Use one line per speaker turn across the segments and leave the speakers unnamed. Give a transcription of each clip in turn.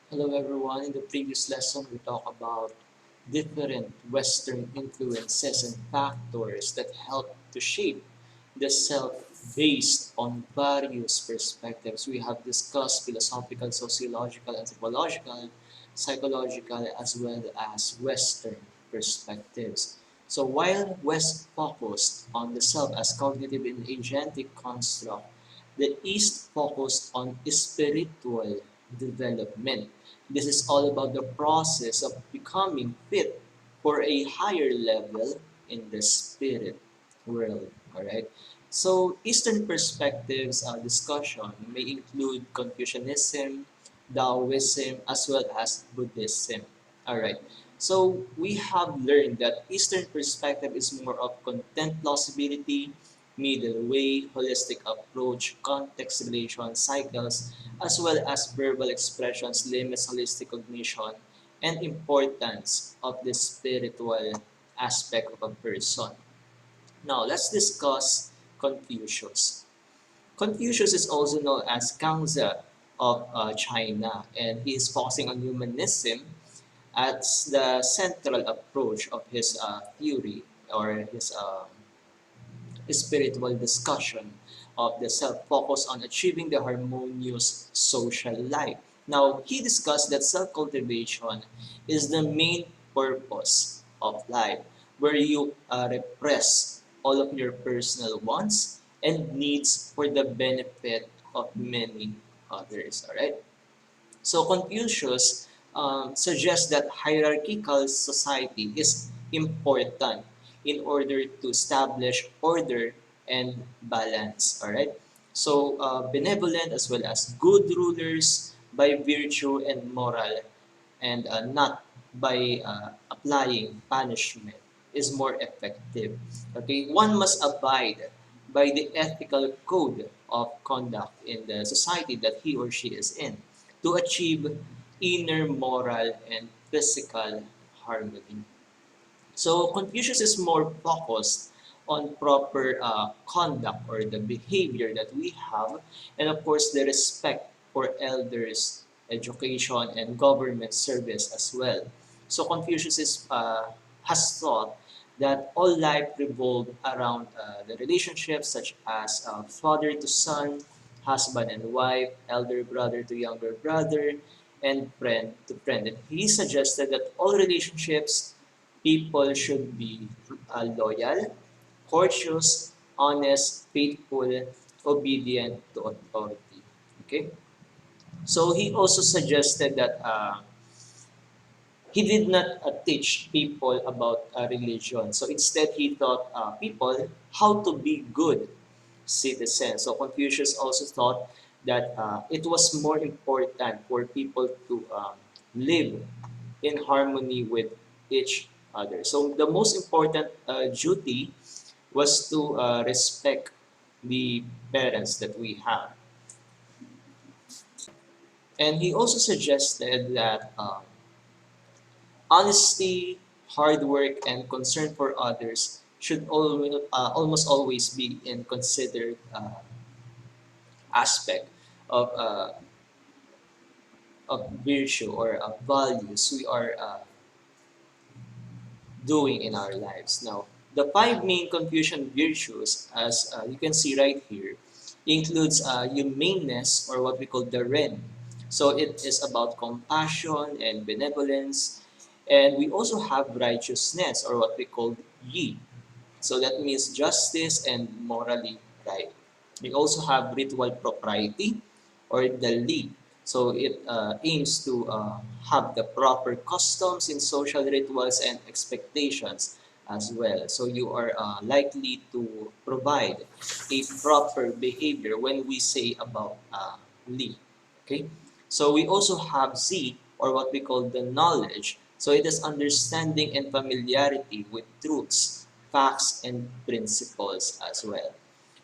Hello everyone. In the previous lesson, we talked about different Western influences and factors that help to shape the self based on various perspectives. We have discussed philosophical, sociological, anthropological, psychological, as well as Western perspectives. So while West focused on the self as cognitive and agentic construct, the East focused on spiritual development. This is all about the process of becoming fit for a higher level in the spirit world. All right. So Eastern perspectives discussion may include Confucianism, Taoism, as well as Buddhism. All right. So we have learned that Eastern perspective is more of content plausibility, middle way, holistic approach, context relation, cycles, as well as verbal expressions, limits holistic cognition, and importance of the spiritual aspect of a person. Now, let's discuss Confucius. Confucius is also known as Kangzi of China, and he is focusing on humanism as the central approach of his theory or his spiritual discussion of the self focus on achieving the harmonious social life. Now, he discussed that self cultivation is the main purpose of life, where you repress all of your personal wants and needs for the benefit of many others. All right. So Confucius suggests that hierarchical society is important in order to establish order and balance. All right. So benevolent as well as good rulers by virtue and moral, and not by applying punishment is more effective. Okay, one must abide by the ethical code of conduct in the society that he or she is in to achieve inner moral and physical harmony. So Confucius is more focused on proper conduct or the behavior that we have, and of course the respect for elders, education, and government service as well. So Confucius has thought that all life revolved around the relationships such as father to son, husband and wife, elder brother to younger brother, and friend to friend. And he suggested that all relationships people should be loyal, courteous, honest, faithful, obedient to authority. Okay? So he also suggested that he did not teach people about religion. So instead, he taught people how to be good citizens. So Confucius also thought that it was more important for people to live in harmony with each other. So the most important duty was to respect the parents that we have. And he also suggested that honesty, hard work, and concern for others should almost always be in considered aspect of virtue or values we are doing in our lives. Now, the five main Confucian virtues, as you can see right here, includes humaneness or what we call the Ren. So it is about compassion and benevolence. And we also have righteousness or what we call Yi. So that means justice and morally right. We also have ritual propriety or the Li. So it aims to have the proper customs in social rituals and expectations as well. So you are likely to provide a proper behavior when we say about Li. Okay. So we also have Z or what we call the knowledge. So it is understanding and familiarity with truths, facts, and principles as well.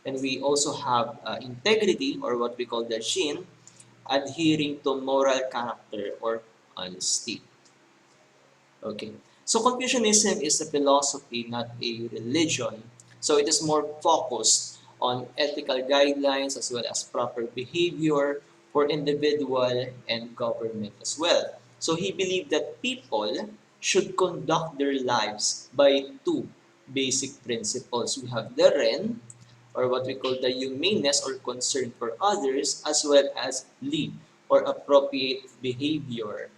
And we also have integrity or what we call the Shin, adhering to moral character or honesty. Okay. So Confucianism is a philosophy, not a religion. So it is more focused on ethical guidelines as well as proper behavior for individual and government as well. So he believed that people should conduct their lives by two basic principles. We have the ren, or what we call the humaneness or concern for others, as well as li, or appropriate behavior,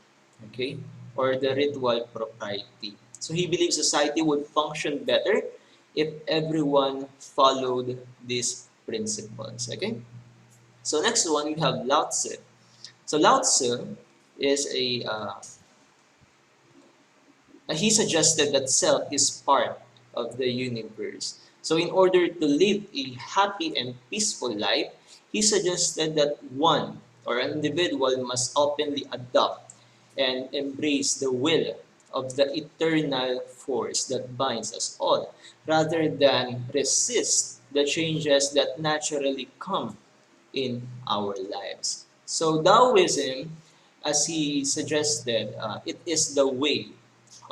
okay, or the ritual propriety. So he believes society would function better if everyone followed these principles. Okay. So next one we have Lao Tzu. So Lao Tzu is he suggested that self is part of the universe. So in order to live a happy and peaceful life, he suggested that one or an individual must openly adopt and embrace the will of the eternal force that binds us all, rather than resist the changes that naturally come in our lives. So Taoism, as he suggested, it is the way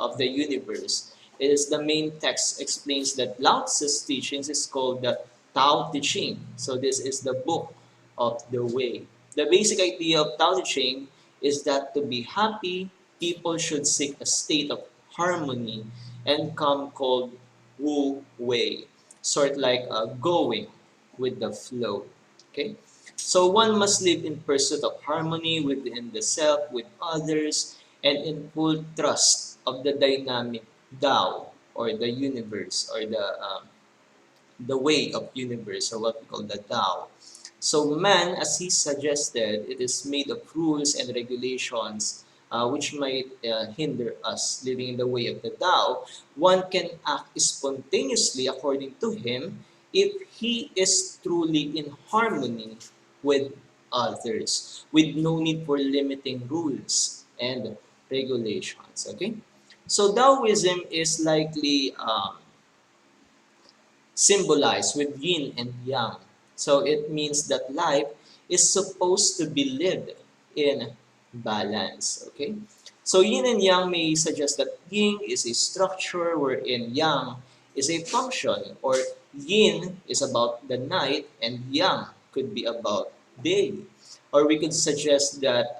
of the universe. It is the main text explains that Lao Tzu's teachings is called the Tao Te Ching. So this is the book of the way. The basic idea of Tao Te Ching is that to be happy, people should seek a state of harmony and calm called Wu Wei, sort like going with the flow. Okay? So one must live in pursuit of harmony within the self, with others, and in full trust of the dynamic Tao, or the universe, or the way of universe, or what we call the Tao. So man, as he suggested, it is made of rules and regulations which might hinder us living in the way of the Tao. One can act spontaneously according to him if he is truly in harmony with others, with no need for limiting rules and regulations. Okay, so Taoism is likely symbolized with yin and yang. So it means that life is supposed to be lived in balance. Okay? So yin and yang may suggest that yin is a structure wherein yang is a function, or yin is about the night and yang could be about day. Or we could suggest that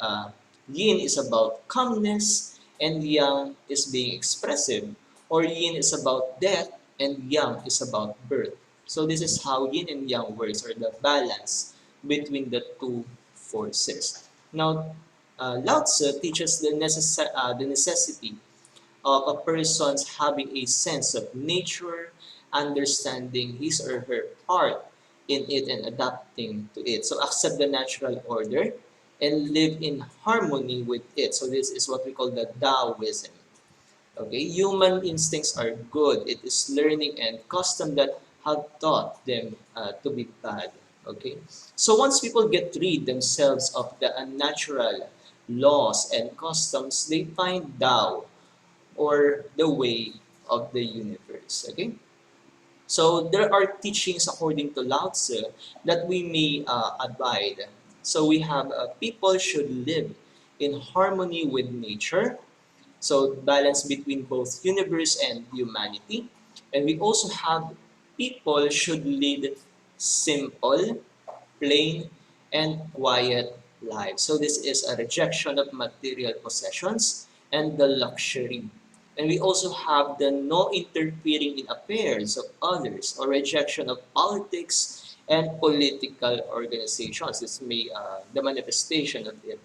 yin is about calmness and yang is being expressive, or yin is about death and yang is about birth. So this is how yin and yang works, or the balance between the two forces. Now, Lao Tzu teaches the necessity of a person's having a sense of nature, understanding his or her part in it and adapting to it. So accept the natural order and live in harmony with it. So this is what we call the Taoism. Okay, human instincts are good. It is learning and custom that have taught them to be bad. Okay, so once people get rid themselves of the unnatural laws and customs, they find Tao, or the way of the universe. Okay, so there are teachings according to Lao Tzu that we may abide. So we have people should live in harmony with nature, so balance between both universe and humanity. And we also have people should lead simple, plain, and quiet lives. So this is a rejection of material possessions and the luxury. And we also have the no interfering in affairs of others, or rejection of politics and political organizations. This may the manifestation of it.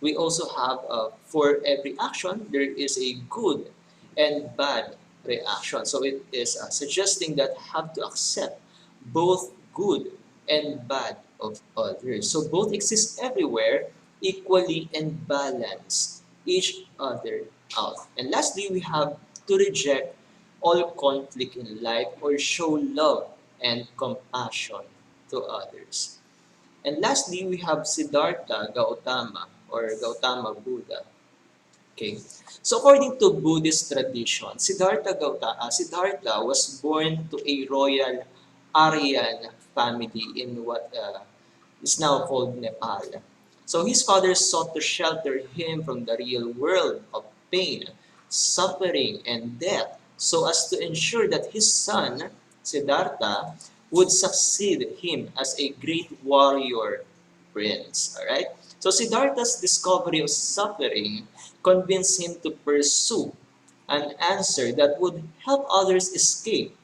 We also have for every action there is a good and bad reaction. So it is suggesting that have to accept both good and bad of others. So both exist everywhere equally and balance each other out. And lastly, we have to reject all conflict in life, or show love and compassion to others. And lastly, we have Siddhartha Gautama, or Gautama Buddha. Okay. So according to Buddhist tradition, Siddhartha was born to a royal Aryan family in what is now called Nepal. So his father sought to shelter him from the real world of pain, suffering, and death, so as to ensure that his son, Siddhartha, would succeed him as a great warrior prince. Alright? So Siddhartha's discovery of suffering convinced him to pursue an answer that would help others escape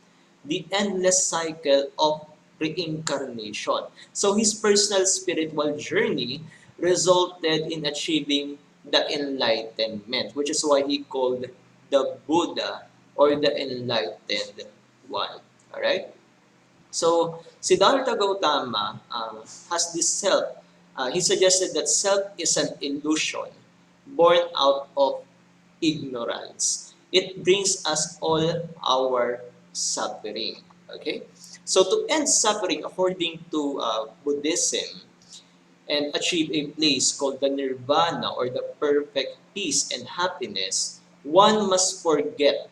the endless cycle of reincarnation. So his personal spiritual journey resulted in achieving the enlightenment, which is why he called the Buddha or the enlightened one. All right? So Siddhartha Gautama has this self. He suggested that self is an illusion born out of ignorance. It brings us all our suffering. Okay? So to end suffering according to Buddhism, and achieve a place called the nirvana or the perfect peace and happiness, one must forget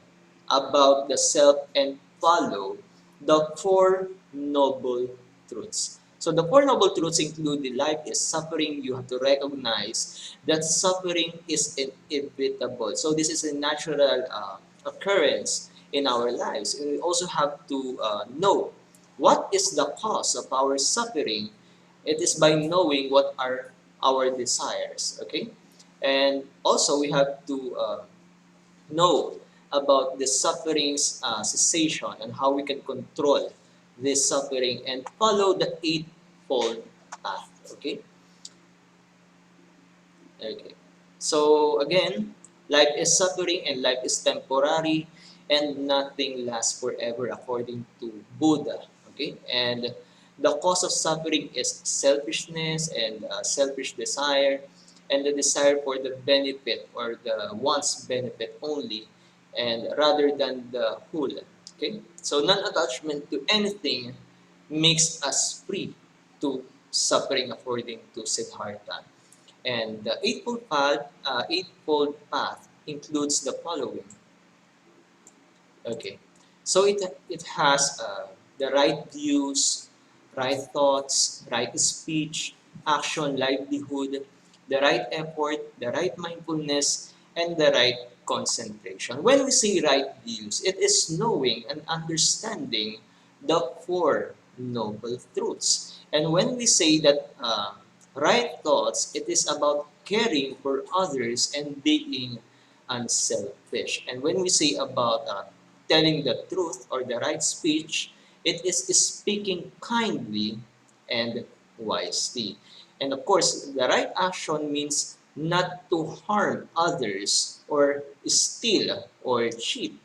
about the self and follow the Four Noble Truths. So the Four Noble Truths include the life is suffering. You have to recognize that suffering is inevitable. So this is a natural occurrence in our lives. And we also have to know what is the cause of our suffering. It is by knowing what are our desires, okay? And also we have to know about the suffering's cessation and how we can control this suffering and follow the eightfold path, okay? Okay. So again, life is suffering and life is temporary and nothing lasts forever according to Buddha. Okay? And the cause of suffering is selfishness and selfish desire and the desire for the benefit or the one's benefit only and rather than the whole. Okay? So non-attachment to anything makes us free to suffering according to Siddhartha. And the eightfold path includes the following. Okay, so it has the right views, right thoughts, right speech, action, livelihood, the right effort, the right mindfulness, and the right concentration. When we say right views, it is knowing and understanding the Four Noble Truths. And when we say that right thoughts, it is about caring for others and being unselfish. And when we say about telling the truth or the right speech, it is speaking kindly and wisely. And of course, the right action means not to harm others or steal or cheat.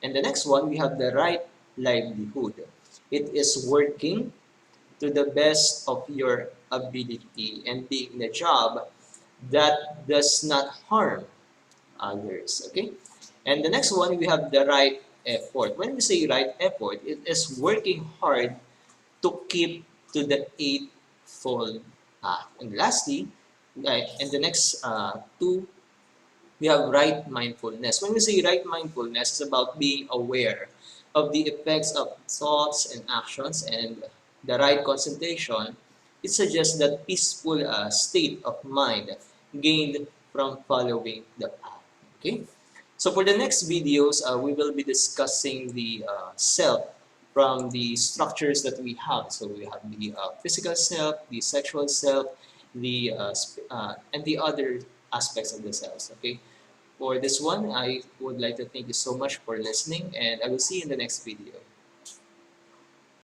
And the next one, we have the right livelihood. It is working to the best of your ability and being in a job that does not harm others. Okay? And the next one, we have the right effort. When we say right effort, it is working hard to keep to the eightfold path. And lastly, and the next two, we have right mindfulness. When we say right mindfulness, it's about being aware of the effects of thoughts and actions and the right concentration. It suggests that peaceful state of mind gained from following the path. Okay? So for the next videos, we will be discussing the self from the structures that we have. So we have the physical self, the sexual self, and the other aspects of the selves. Okay. For this one, I would like to thank you so much for listening, and I will see you in the next video.